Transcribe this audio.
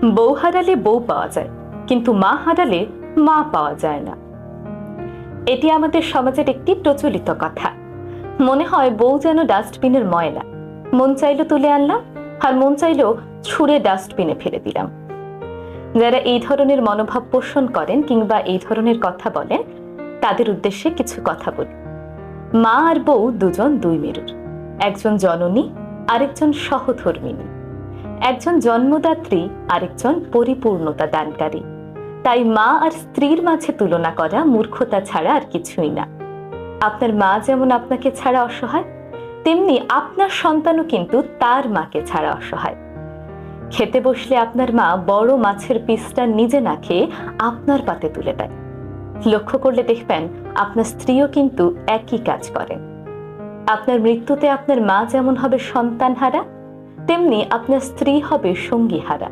বউ হারালে বউ পাওয়া যায়, কিন্তু মা হারালে মা পাওয়া যায় না। এটি আমাদের সমাজের একটি প্রচলিত কথা। মনে হয় বউ যেন ডাস্টবিনের ময়লা, মন চাইলো তুলে আনলাম, আর মন চাইলো ছুঁড়ে ডাস্টবিনে ফেলে দিলাম। যারা এই ধরনের মনোভাব পোষণ করেন কিংবা এই ধরনের কথা বলেন, তাদের উদ্দেশ্যে কিছু কথা বলি। মা আর বউ দুজন দুই মেরুর, একজন জননী, আরেকজন সহধর্মিণী, একজন জন্মদাত্রী, আরেকজন পরিপূর্ণতা দানকারী। তাই মা আর স্ত্রীর মাঝে তুলনা করা মূর্খতা ছাড়া আর কিছুই না। আপনার মা যেমন আপনাকে ছাড়া অসহায়, তেমনি আপনার সন্তানও কিন্তু তার মাকে ছাড়া অসহায়। খেতে বসলে আপনার মা বড় মাছের পিসটা নিজে না খেয়ে আপনার পাতে তুলে দেয়। লক্ষ্য করলে দেখবেন আপনার স্ত্রীও কিন্তু একই কাজ করেন। আপনার মৃত্যুতে আপনার মা যেমন হবে সন্তান হারা, তেমনি আপনার স্ত্রী হবে সঙ্গী হারা।